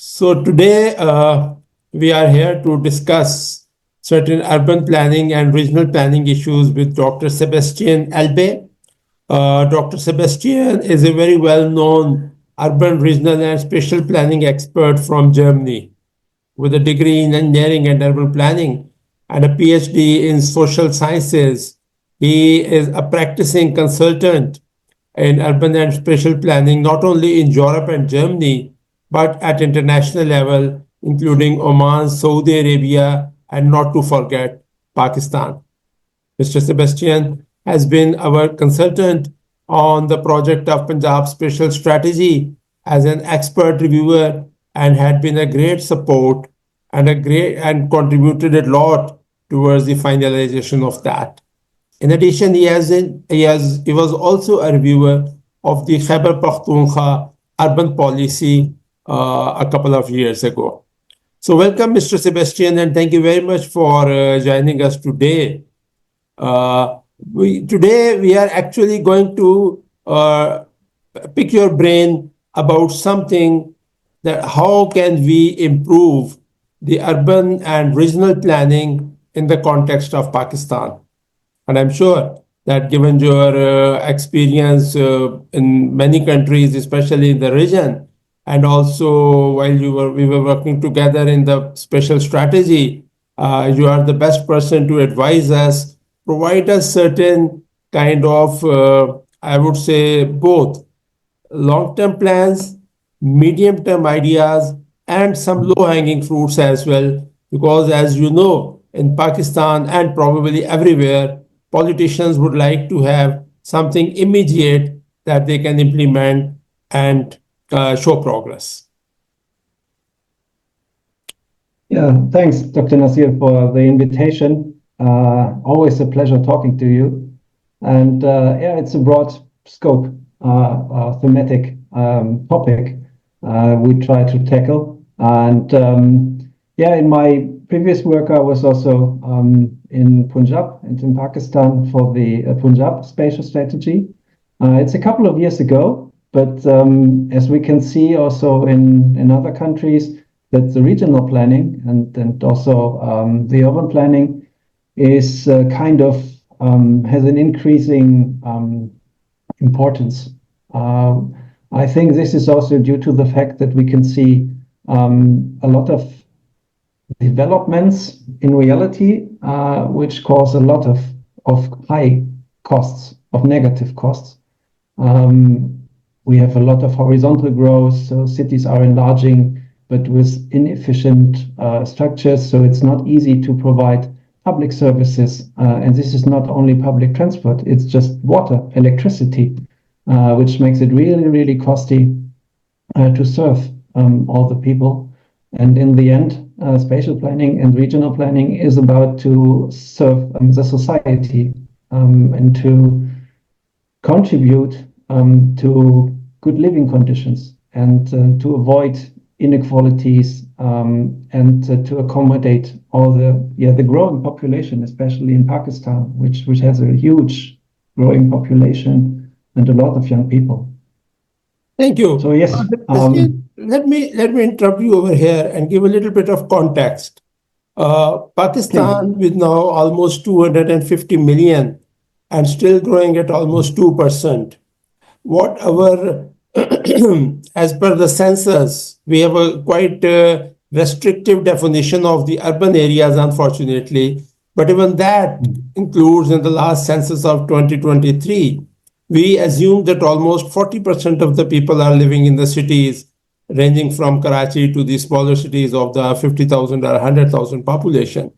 So today we are here to discuss certain urban planning and regional planning issues with Dr. Sebestian Elbe. Dr. Sebestian is a very well-known urban, regional, and spatial planning expert from Germany with a degree in engineering and urban planning and a PhD in social sciences. He is a practicing consultant in urban and spatial planning, not only in Europe and Germany, but at international level, including Oman, Saudi Arabia, and not to forget Pakistan. Mr. Sebastian has been our consultant on the project of Punjab Spatial Strategy as an expert reviewer and had been a great support and contributed a lot towards the finalization of that. In addition, he was also a reviewer of the Khyber Pakhtunkhwa urban policy a couple of years ago. So welcome, Mr. Sebastian, and thank you very much for joining us today. Today we are actually going to pick your brain about something that how can we improve the urban and regional planning in the context of Pakistan. And I'm sure that given your experience in many countries, especially in the region, and also while we were working together in the special strategy, you are the best person to advise us, provide us certain kind of, I would say, both long-term plans, medium-term ideas, and some low-hanging fruits as well. Because as you know, in Pakistan and probably everywhere, politicians would like to have something immediate that they can implement and show progress. Yeah, thanks, Dr. Nasir, for the invitation. Always a pleasure talking to you. And yeah, it's a broad scope, thematic topic we try to tackle. And yeah, in my previous work, I was also in Punjab and in Pakistan for the Punjab spatial strategy. It's a couple of years ago, but as we can see also in other countries, that the regional planning and also the urban planning is kind of has an increasing importance. I think this is also due to the fact that we can see a lot of developments in reality, which cause a lot of high costs, of negative costs. We have a lot of horizontal growth, so cities are enlarging, but with inefficient structures, so it's not easy to provide public services. And this is not only public transport, it's just water, electricity, which makes it really, really costly to serve all the people. And in the end, spatial planning and regional planning is about to serve the society and to contribute to good living conditions and to avoid inequalities and to accommodate all the growing population, especially in Pakistan, which has a huge growing population and a lot of young people. Thank you. So yes, let me interrupt you over here and give a little bit of context. Pakistan with now almost 250 million and still growing at almost 2%. What our as per the census, we have a quite restrictive definition of the urban areas, unfortunately. But even that includes in the last census of 2023, we assume that almost 40% of the people are living in the cities, ranging from Karachi to the smaller cities of the 50,000 or 100,000 population.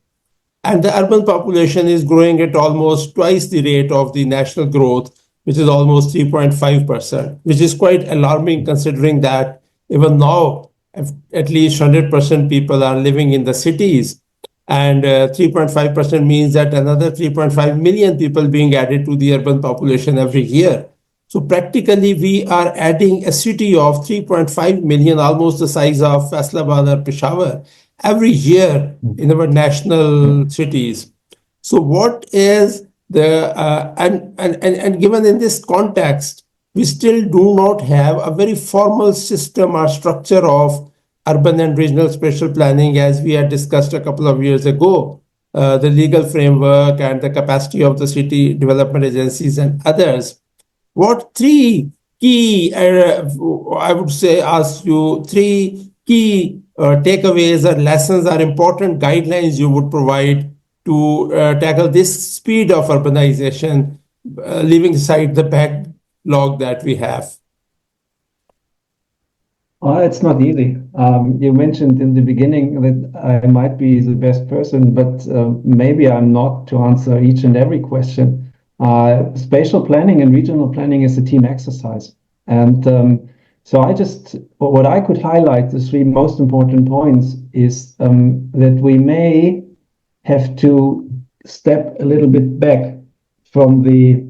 And the urban population is growing at almost twice the rate of the national growth, which is almost 3.5%, which is quite alarming considering that even now, at least 100% people are living in the cities. And 3.5% means that another 3.5 million people being added to the urban population every year. So practically, we are adding a city of 3.5 million, almost the size of Faisalabad or Peshawar, every year in our national cities. So what is the and given in this context, we still do not have a very formal system or structure of urban and regional spatial planning, as we had discussed a couple of years ago, the legal framework and the capacity of the city development agencies and others. What three key, I would say, ask you three key takeaways or lessons or important guidelines you would provide to tackle this speed of urbanization, leaving aside the backlog that we have? It's not easy. You mentioned in the beginning that I might be the best person, but maybe I'm not to answer each and every question. Spatial planning and regional planning is a team exercise. And so what I could highlight, the three most important points, is that we may have to step a little bit back from the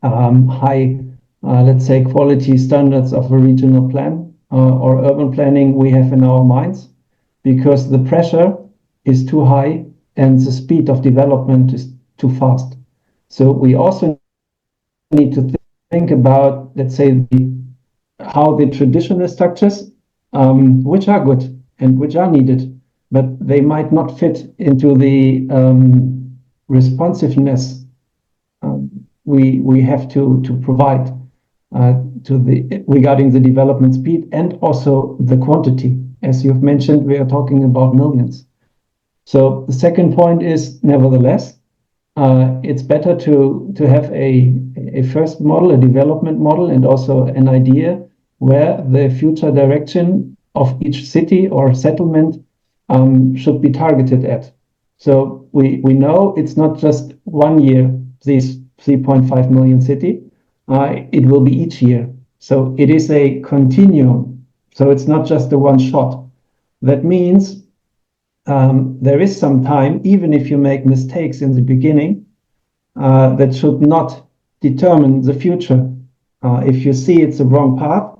high, let's say, quality standards of a regional plan or urban planning we have in our minds, because the pressure is too high and the speed of development is too fast. So we also need to think about, let's say, how the traditional structures, which are good and which are needed, but they might not fit into the responsiveness we have to provide regarding the development speed and also the quantity. As you've mentioned, we are talking about millions. So the second point is, nevertheless, it's better to have a first model, a development model, and also an idea where the future direction of each city or settlement should be targeted at. So we know it's not just 1 year, these 3.5 million city, it will be each year. So it is a continuum. So it's not just a one shot. That means there is some time, even if you make mistakes in the beginning, that should not determine the future. If you see it's a wrong path,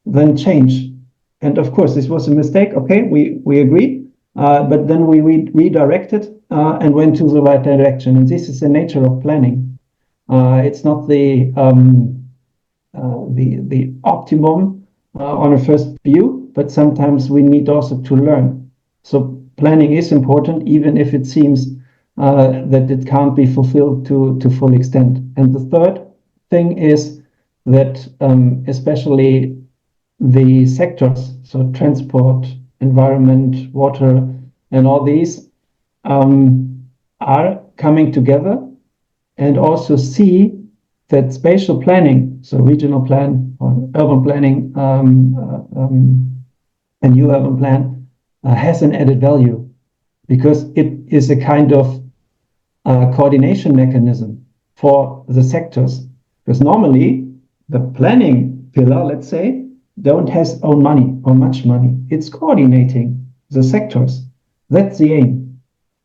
then change. And of course, this was a mistake. Okay, we agree. But then we redirected and went to the right direction. And this is the nature of planning. It's not the optimum on a first view, but sometimes we need also to learn. So planning is important, even if it seems that it can't be fulfilled to full extent. And the third thing is that especially the sectors, so transport, environment, water, and all these are coming together and also see that spatial planning, so regional plan or urban planning, a new urban plan, has an added value because it is a kind of coordination mechanism for the sectors. Because normally the planning pillar, let's say, don't has own money or much money. It's coordinating the sectors. That's the aim.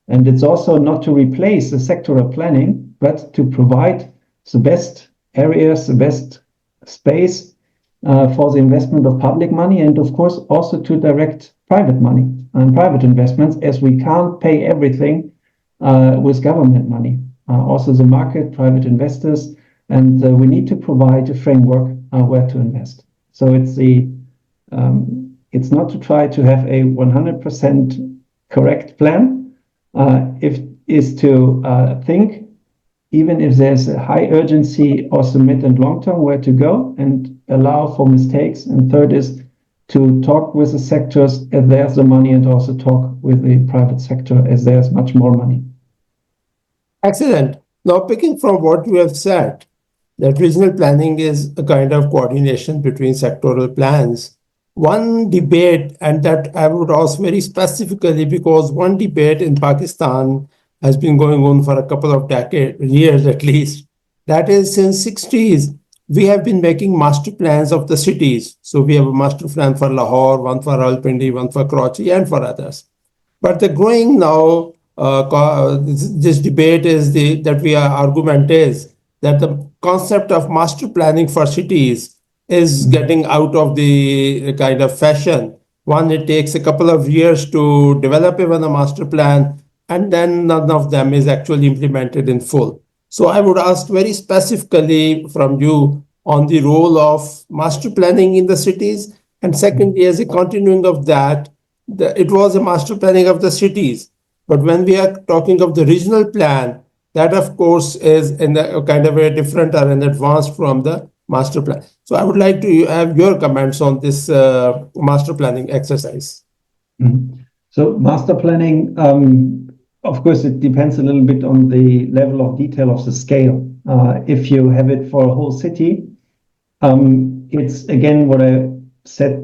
And it's also not to replace the sectoral planning, but to provide the best areas, the best space for the investment of public money, and of course also to direct private money and private investments, as we can't pay everything with government money. Also the market, private investors, and we need to provide a framework where to invest. So it's not to try to have a 100% correct plan. If is to think, even if there's a high urgency, also mid and long term, where to go and allow for mistakes. And third is to talk with the sectors as there's the money, and also talk with the private sector as there's much more money. Excellent. Now, picking from what you have said, that regional planning is a kind of coordination between sectoral plans. One debate, and that I would ask very specifically, because one debate in Pakistan has been going on for a couple of years at least. That is, since 60s, we have been making master plans of the cities. So we have a master plan for Lahore, one for Rawalpindi, one for Karachi, and for others. But the growing now, this debate is argument is that the concept of master planning for cities is getting out of the kind of fashion. One, it takes a couple of years to develop even a master plan, and then none of them is actually implemented in full. So I would ask very specifically from you on the role of master planning in the cities And secondly, as a continuing of that, it was a master planning of the cities. But when we are talking of the regional plan, that of course is in a kind of a different or an advanced from the master plan. So I would like to have your comments on this master planning exercise. Mhm. So master planning, of course, it depends a little bit on the level of detail of the scale. If you have it for a whole city, it's again what I said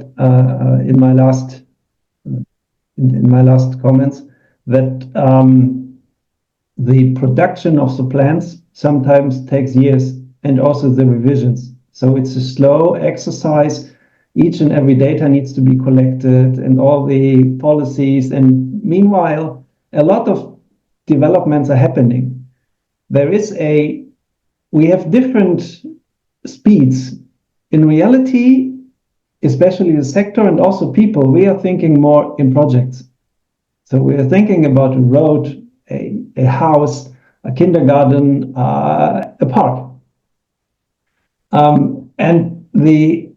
in my last comments, that the production of the plans sometimes takes years, and also the revisions. So it's a slow exercise. Each and every data needs to be collected and all the policies. And meanwhile, a lot of developments are happening. We have different speeds. In reality, especially the sector and also people, we are thinking more in projects. So we are thinking about a road, a house, a kindergarten, a park. And the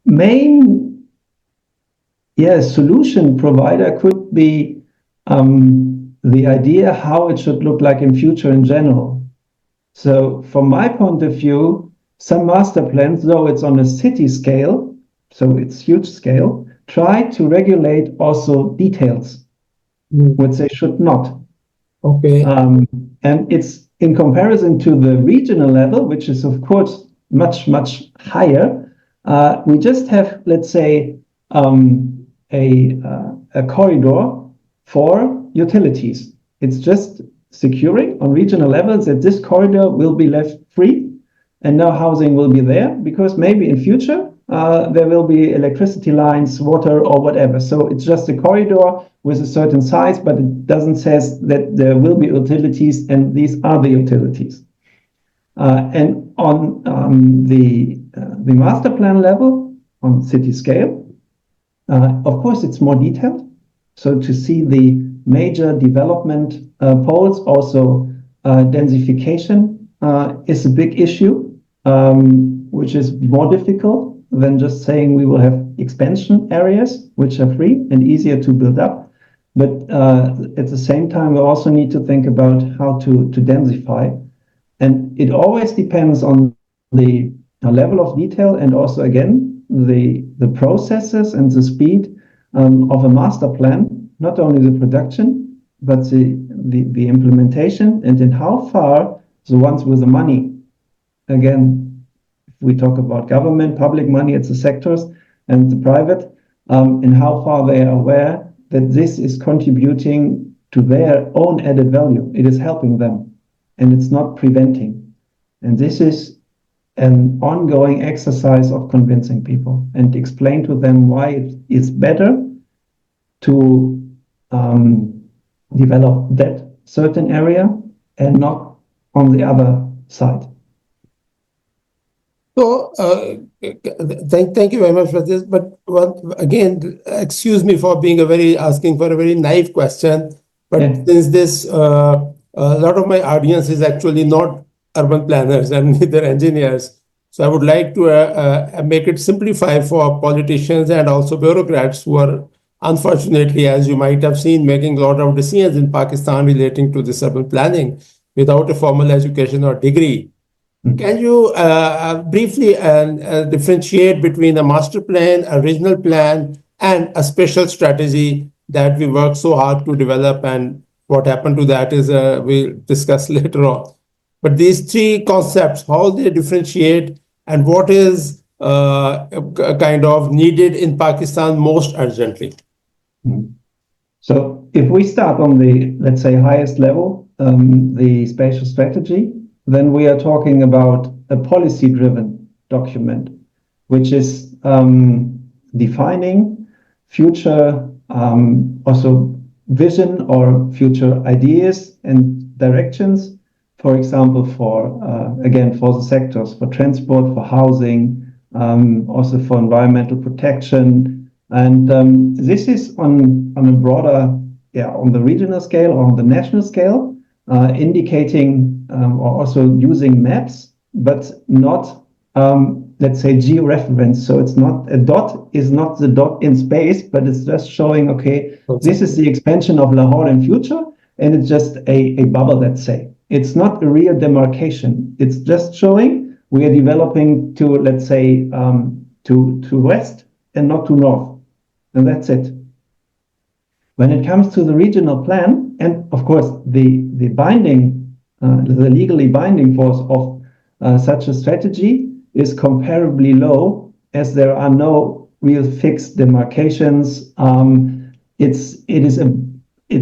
main solution provider could be the idea how it should look like in future in general. So from my point of view, some master plans, though it's on a city scale, so it's huge scale, try to regulate also details, which they should not. Okay. And it's in comparison to the regional level, which is of course much, much higher. We just have, let's say, a corridor for utilities. It's just securing on regional levels that this corridor will be left free and no housing will be there, because maybe in future there will be electricity lines, water, or whatever. So it's just a corridor with a certain size, but it doesn't say that there will be utilities and these are the utilities. And on the master plan level, on city scale, of course, it's more detailed. So to see the major development poles, also densification is a big issue, which is more difficult than just saying we will have expansion areas, which are free and easier to build up. But at the same time, we also need to think about how to densify. And it always depends on the level of detail and also, again, the processes and the speed of a master plan, not only the production, but the implementation, and in how far the ones with the money, again, if we talk about government, public money, it's the sectors and the private, and how far they are aware that this is contributing to their own added value. It is helping them and it's not preventing. And this is an ongoing exercise of convincing people and explain to them why it is better to develop that certain area and not on the other side. So, thank you very much for this. But again, excuse me for asking for a very naive question. But since this, a lot of my audience is actually not urban planners and neither engineers, so I would like to make it simplify for politicians and also bureaucrats who are, unfortunately, as you might have seen, making a lot of decisions in Pakistan relating to this urban planning without a formal education or degree. Can you briefly differentiate between a master plan, a regional plan, and a special strategy that we work so hard to develop? And what happened to that is we'll discuss later on. But these three concepts, how they differentiate and what is kind of needed in Pakistan most urgently? So if we start on the, let's say, highest level, the spatial strategy, then we are talking about a policy-driven document, which is defining future also vision or future ideas and directions, for example, again, for the sectors, for transport, for housing, also for environmental protection. And this is on a broader, on the regional scale or on the national scale, indicating or also using maps, but not let's say, georeference. So it's not a dot, is not the dot in space, but it's just showing, okay, this is the expansion of Lahore in future, and it's just a bubble, let's say. It's not a real demarcation. It's just showing we are developing to, let's say, to west and not to north. And that's it. When it comes to the regional plan, and of course, the binding, the legally binding force of such a strategy is comparably low, as there are no real fixed demarcations. It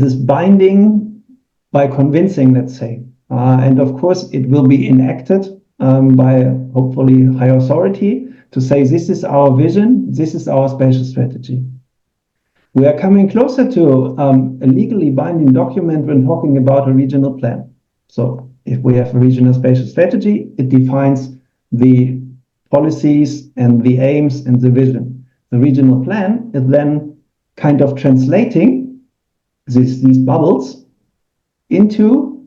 is binding by convincing, let's say. And of course, it will be enacted by hopefully high authority to say, this is our vision, this is our spatial strategy. We are coming closer to a legally binding document when talking about a regional plan. So if we have a regional spatial strategy, it defines the policies and the aims and the vision. The regional plan is then kind of translating these bubbles into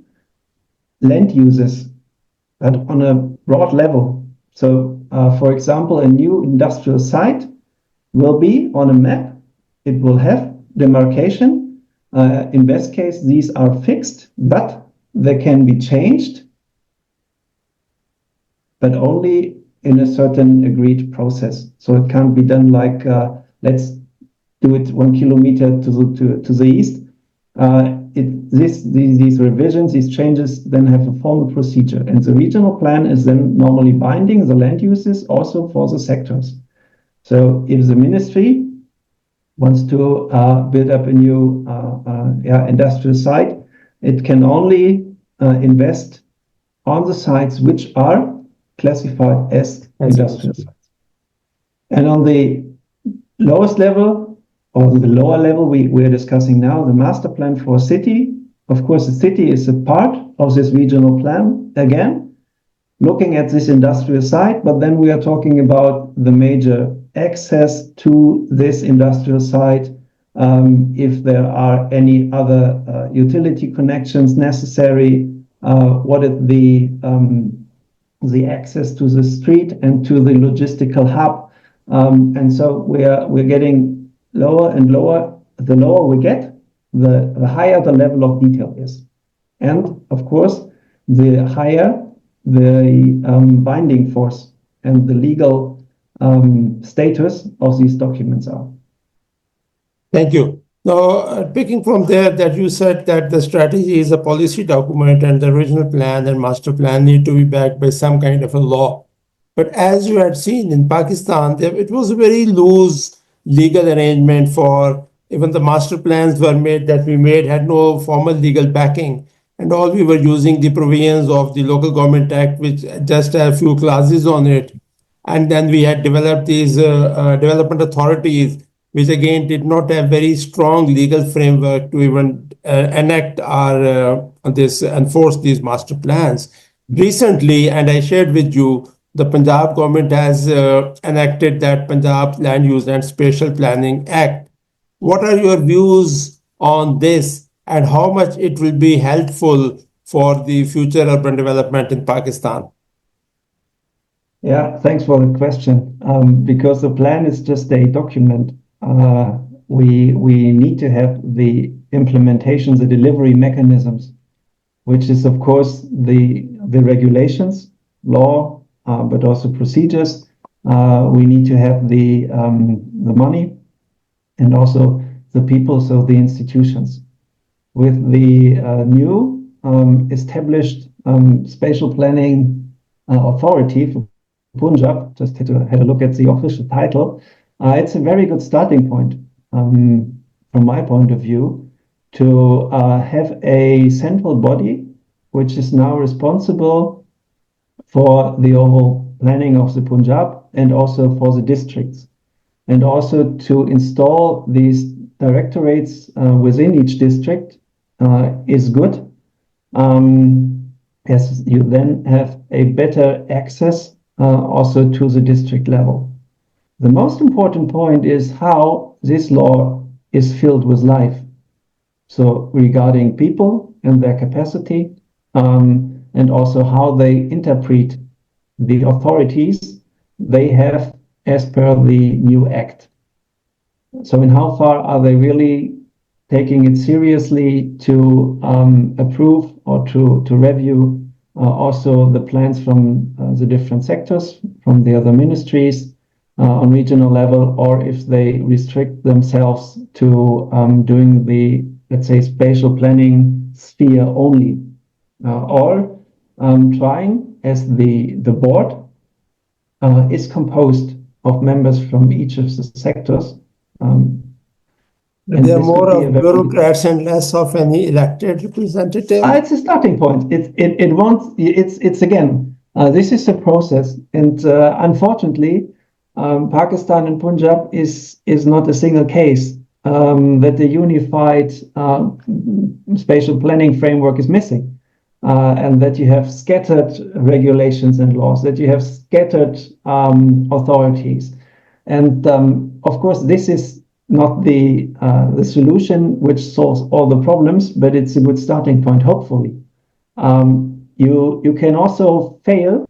land uses, but on a broad level. So, for example, a new industrial site will be on a map. It will have demarcation. In best case, these are fixed, but they can be changed, but only in a certain agreed process. So it can't be done like, let's do it 1 kilometer to the east. These revisions, these changes then have a formal procedure. And the regional plan is then normally binding the land uses also for the sectors. So if the ministry wants to build up a new industrial site, it can only invest on the sites which are classified as industrial sites. And on the lowest level, or the lower level we are discussing now, the master plan for a city. Of course, the city is a part of this regional plan, again, looking at this industrial site, but then we are talking about the major access to this industrial site, if there are any other utility connections necessary, what is the access to the street and to the logistical hub. And so we're getting lower and lower. The lower we get, the higher the level of detail is. And of course, the higher the binding force and the legal status of these documents are. Thank you. Now, picking from there that you said that the strategy is a policy document and the original plan and master plan need to be backed by some kind of a law. But as you had seen in Pakistan, it was a very loose legal arrangement for even the master plans we made had no formal legal backing. And all we were using the provisions of the Local Government Act, which just have a few clauses on it. And then we had developed these development authorities, which again did not have very strong legal framework to even enact or enforce these master plans. Recently, and I shared with you, the Punjab government has enacted that Punjab Land Use and Spatial Planning Act. What are your views on this, and how much it will be helpful for the future urban development in Pakistan? Yeah, thanks for the question. Because the plan is just a document. We need to have the implementation, the delivery mechanisms, which is of course the regulations, law, but also procedures. We need to have the money and also the people, so the institutions. With the new established spatial planning authority for Punjab, just had a look at the official title. It's a very good starting point from my point of view to have a central body which is now responsible for the overall planning of the Punjab and also for the districts, and also to install these directorates within each district is good, as you then have a better access also to the district level. The most important point is how this law is filled with life. So regarding people and their capacity, and also how they interpret the authorities they have as per the new act. So in how far are they really taking it seriously to approve or to review also the plans from the different sectors, from the other ministries on regional level, or if they restrict themselves to doing the, let's say, spatial planning sphere only, or trying, as the board is composed of members from each of the sectors. There are more of bureaucrats and less of any elected representative. It's a starting point. It won't. It's again. This is a process, and unfortunately, Pakistan and Punjab is not a single case that the unified spatial planning framework is missing. And that you have scattered regulations and laws, that you have scattered authorities. And of course, this is not the solution which solves all the problems, but it's a good starting point, hopefully. You can also fail.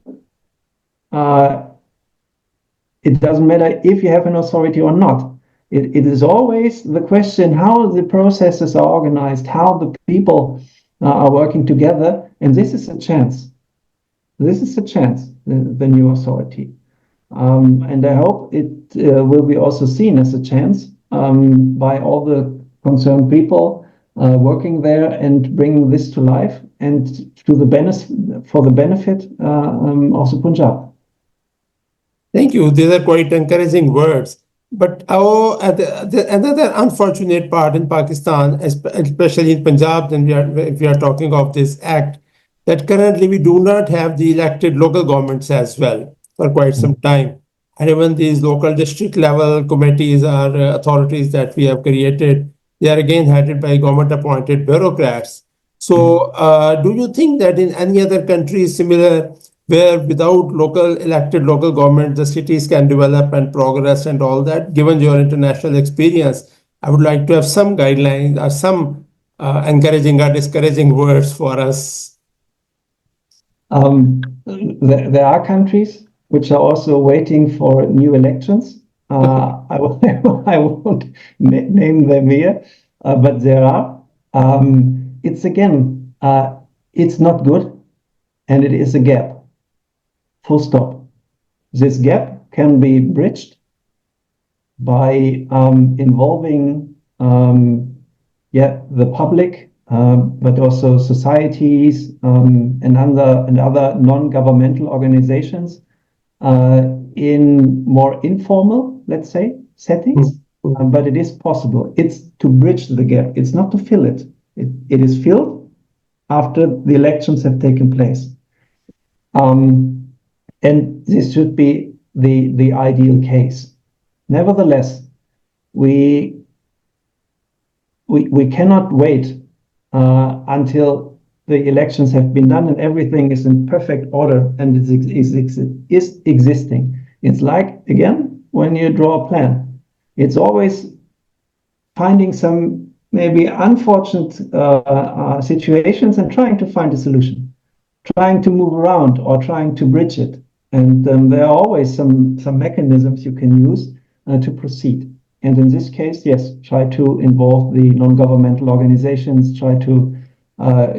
It doesn't matter if you have an authority or not. It is always the question how the processes are organized, how the people are working together, and this is a chance. This is a chance, the new authority. And I hope it will be also seen as a chance by all the concerned people working there and bringing this to life and to the for the benefit of the Punjab. Thank you. These are quite encouraging words. But another unfortunate part in Pakistan, especially in Punjab, if we are talking of this act, that currently we do not have the elected local governments as well for quite some time. And even these local district level committees or authorities that we have created, they are again headed by government appointed bureaucrats. So do you think that in any other country similar, where without elected local government, the cities can develop and progress and all that? Given your international experience, I would like to have some guidelines or some encouraging or discouraging words for us. There are countries which are also waiting for new elections. I won't name them here, but there are. It's again, it's not good, and it is a gap. Full stop. This gap can be bridged by involving the public, but also societies and other non-governmental organizations in more informal, let's say, settings. But it is possible. It's to bridge the gap. It's not to fill it. It is filled after the elections have taken place. And this should be the ideal case. Nevertheless, we cannot wait until the elections have been done and everything is in perfect order and is existing. It's like, again, when you draw a plan. It's always finding some maybe unfortunate situations and trying to find a solution, trying to move around or trying to bridge it. And there are always some mechanisms you can use to proceed. And in this case, yes, try to involve the non-governmental organizations, try to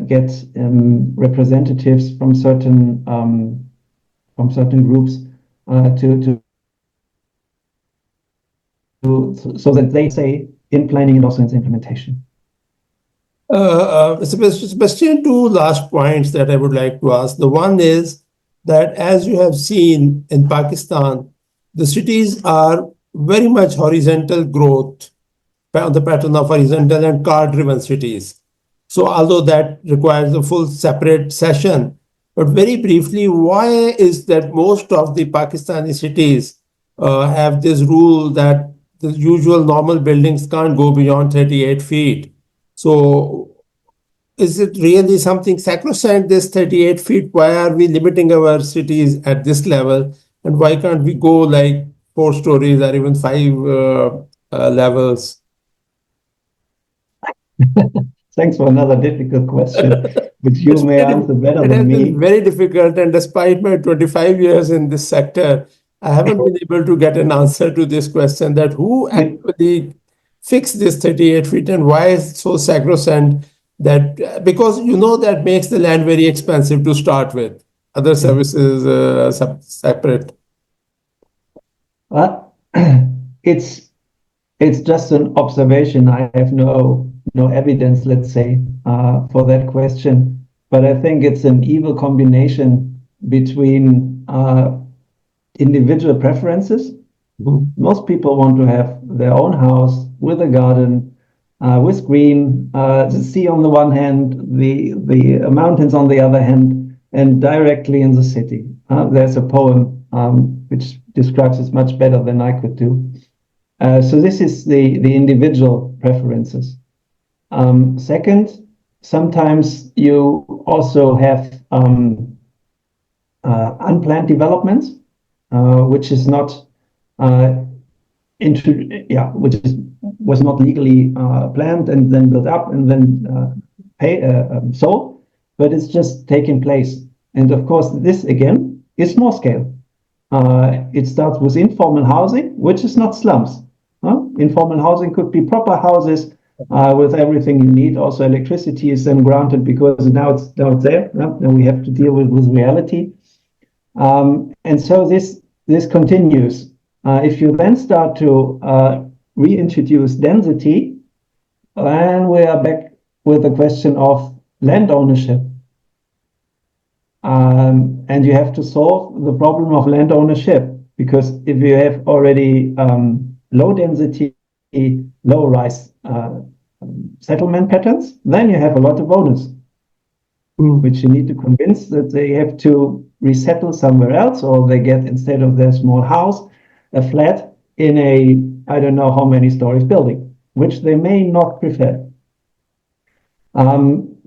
get representatives from certain groups so that they say in planning and also in its implementation. Sebestian, two last points that I would like to ask. The one is that, as you have seen in Pakistan, the cities are very much horizontal growth on the pattern of horizontal and car-driven cities. So although that requires a full separate session, but very briefly, why is that most of the Pakistani cities have this rule that the usual normal buildings can't go beyond 38 feet? So is it really something sacrosanct, this 38 feet? Why are we limiting our cities at this level? And why can't we go like 4 stories or even 5 levels? Thanks for another difficult question, which you may answer better than me. It has been very difficult, and despite my 25 years in this sector, I haven't been able to get an answer to this question that who actually fixed this 38 feet and why is it so sacrosanct that because that makes the land very expensive to start with. Other services separate. Well, it's just an observation. I have no evidence, let's say, for that question. But I think it's an evil combination between individual preferences. Most people want to have their own house with a garden, with green, the sea on the one hand, the mountains on the other hand, and directly in the city. There's a poem which describes it much better than I could do. So this is the individual preferences. Second, sometimes you also have unplanned developments, which is not was not legally planned and then built up and then sold, but it's just taking place. And of course, this again is small scale. It starts with informal housing, which is not slums. Informal housing could be proper houses with everything you need. Also, electricity is then granted because now it's there. Now we have to deal with reality. And so this continues. If you then start to reintroduce density, then we are back with the question of land ownership. And you have to solve the problem of land ownership, because if you have already low density, low rise settlement patterns, then you have a lot of owners, which you need to convince that they have to resettle somewhere else, or they get, instead of their small house, a flat in a, I don't know how many stories building, which they may not prefer.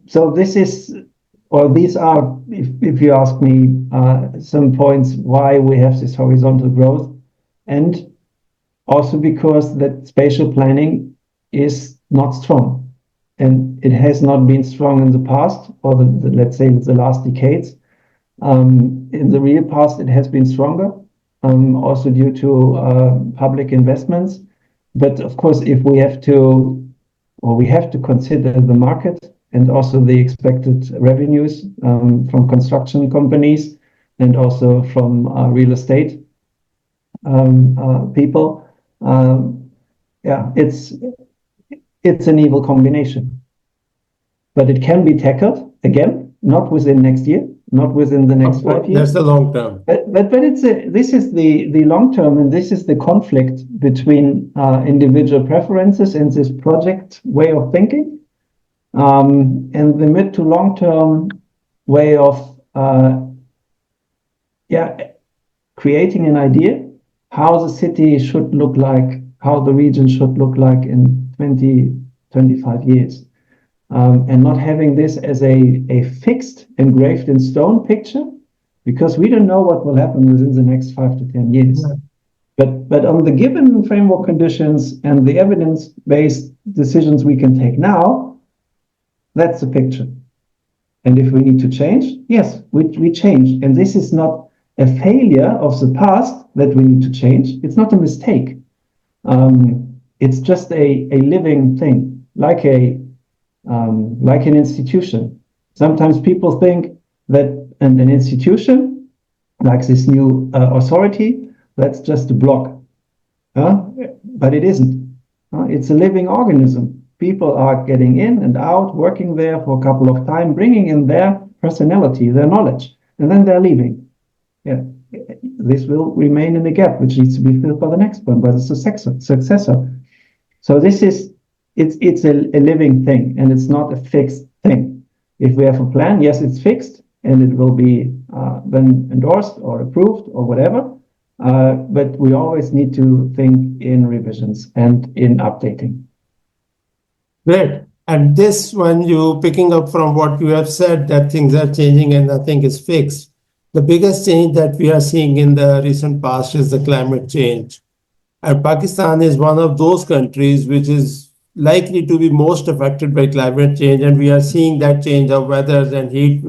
So this is, or these are, if you ask me, some points why we have this horizontal growth, and also because that spatial planning is not strong, and it has not been strong in the past, or let's say the last decades. In the real past, it has been stronger, also due to public investments. But of course, if we have to consider the market and also the expected revenues from construction companies and also from real estate people. It's an evil combination. But it can be tackled, again, not within next year, not within the next 5 years. That's the long term. But this is the long term, and this is the conflict between individual preferences and this project way of thinking, and the mid to long term way of creating an idea how the city should look like, how the region should look like in 20, 25 years. And not having this as a fixed, engraved in stone picture, because we don't know what will happen within the next 5 to 10 years. Yeah. But on the given framework conditions and the evidence-based decisions we can take now, that's the picture. And if we need to change, yes, we change. And this is not a failure of the past that we need to change. It's not a mistake. It's just a living thing, like an institution. Sometimes people think that an institution, like this new authority, that's just a block. But it isn't. It's a living organism. People are getting in and out, working there for a couple of time, bringing in their personality, their knowledge, and then they're leaving. Yeah, this will remain in a gap, which needs to be filled by the next one, by the successor. So this is, it's a living thing, and it's not a fixed thing. If we have a plan, yes, it's fixed, and it will be then endorsed or approved or whatever. But we always need to think in revisions and in updating. Great. And this, when you picking up from what you have said, that things are changing and nothing is fixed. The biggest change that we are seeing in the recent past is the climate change. And Pakistan is one of those countries which is likely to be most affected by climate change. And we are seeing that change of weathers and heat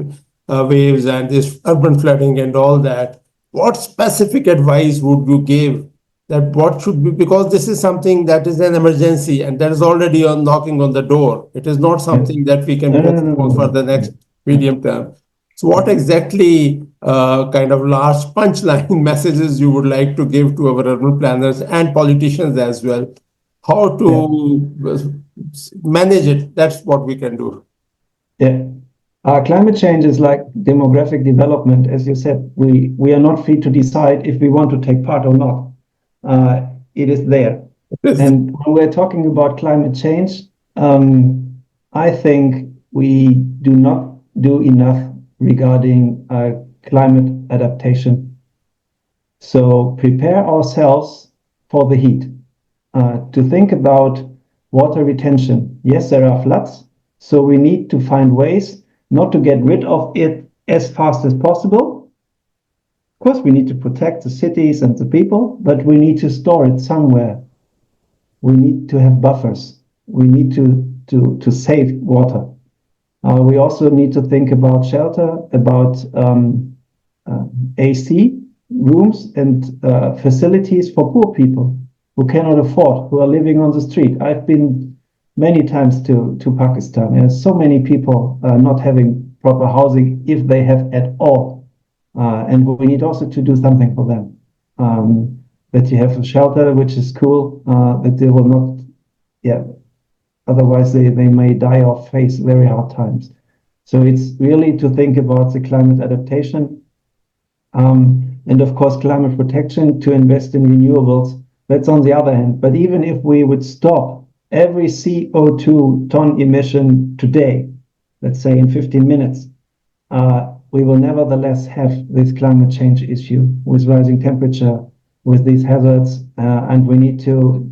waves and this urban flooding and all that. what specific advice would you give that what should be, because this is something that is an emergency and that is already on knocking on the door. It is not Yeah. something that we can No, no, no, no, postpone for the no. next medium term. So what exactly kind of last punchline messages you would like to give to our urban planners and politicians as well? How Yeah. to manage it? That's what we can do. Yeah. Climate change is like demographic development. As you said, we are not free to decide if we want to take part or not. It is there. Yes. And when we're talking about climate change, I think we do not do enough regarding climate adaptation. So prepare ourselves for the heat. To think about water retention. Yes, there are floods, so we need to find ways not to get rid of it as fast as possible. Of course, we need to protect the cities and the people, but we need to store it somewhere. We need to have buffers. We need to save water. We also need to think about shelter, about AC rooms and facilities for poor people who cannot afford, who are living on the street. I've been many times to Pakistan. There's so many people not having proper housing, if they have at all. And we need also to do something for them. That you have a shelter, which is cool, that they will not, yeah, otherwise they may die or face very hard times. So it's really to think about the climate adaptation, and of course climate protection, to invest in renewables. That's on the other hand. But even if we would stop every CO2 ton emission today, let's say in 15 minutes, we will nevertheless have this climate change issue with rising temperature, with these hazards, and we need to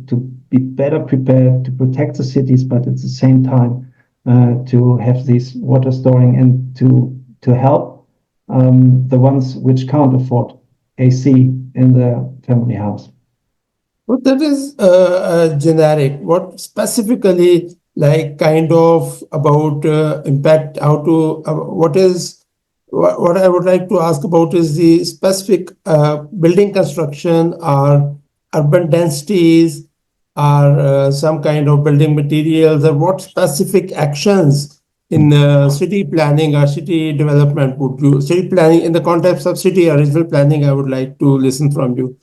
be better prepared to protect the cities, but at the same time to have these water storing and to help the ones which can't afford AC in their family house. But that is generic. What specifically, like, kind of about impact? How to? What is? What I would like to ask about is the specific building construction, or urban densities, or some kind of building materials, or what specific actions in city planning or city development would you? City planning in the context of city or regional planning. I would like to listen from you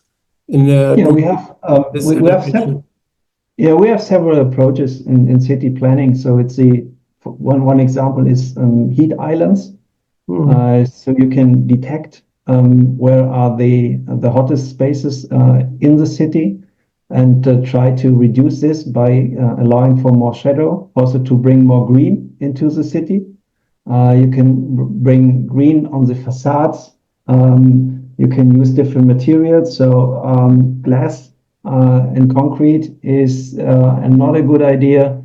in Yeah, to we have this we have adaptation. we have several approaches in city planning. So it's the one example is heat islands. So you can detect where are the hottest spaces in the city, and try to reduce this by allowing for more shadow, also to bring more green into the city. You can bring green on the facades. You can use different materials. So glass and concrete is not a good idea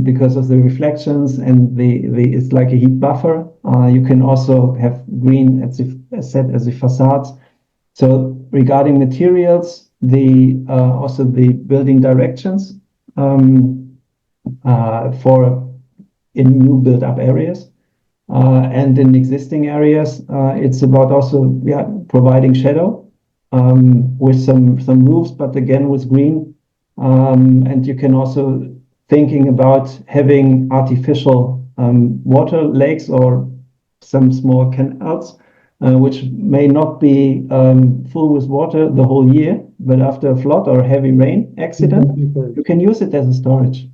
because of the reflections, and it's like a heat buffer. You can also have green as the facades. So regarding materials, also the building directions for in new built-up areas. And in existing areas, it's about also providing shadow with some roofs, but again with green. And you can also thinking about having artificial water lakes or some small canals, which may not be full with water the whole year, but after a flood or heavy rain accident, you can use it as a storage.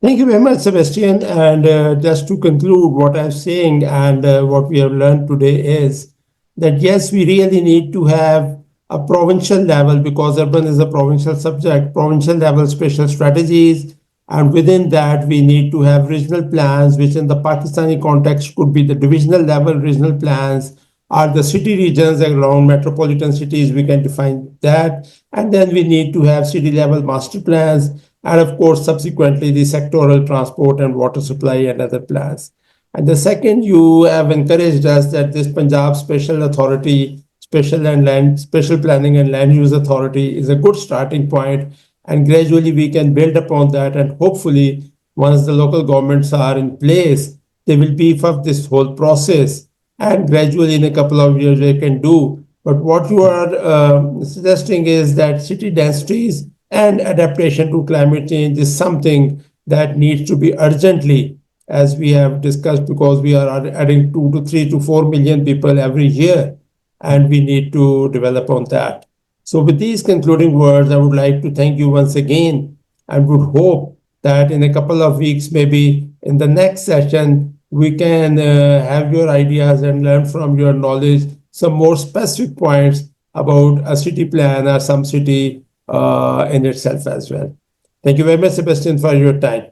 Thank you very much, Sebastian. And just to conclude what I'm saying and what we have learned today is that yes, we really need to have a provincial level, because urban is a provincial subject, provincial level special strategies. And within that, we need to have regional plans, which in the Pakistani context could be the divisional level regional plans, or the city regions around metropolitan cities. We can define that. And then we need to have city level master plans, and of course, subsequently, the sectoral transport and water supply and other plans. And the second, you have encouraged us that this Punjab Special Authority, Special Planning and Land Use Authority is a good starting point, and gradually we can build upon that. And hopefully, once the local governments are in place, they will beef up this whole process and gradually in a couple of years they can do. But what you are suggesting is that city densities and adaptation to climate change is something that needs to be urgently, as we have discussed, because we are adding 2 to 3 to 4 million people every year, and we need to develop on that. So, with these concluding words, I would like to thank you once again and would hope that in a couple of weeks, maybe in the next session, we can have your ideas and learn from your knowledge some more specific points about a city plan or some city in itself as well. Thank you very much, Sebastian, for your time.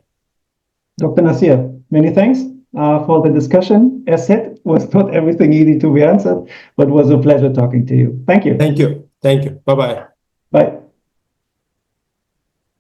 Dr. Nasir, many thanks for the discussion. As said, was not everything easy to be answered, but was a pleasure talking to you. Thank you. Thank you. Thank you. Bye-bye. Bye.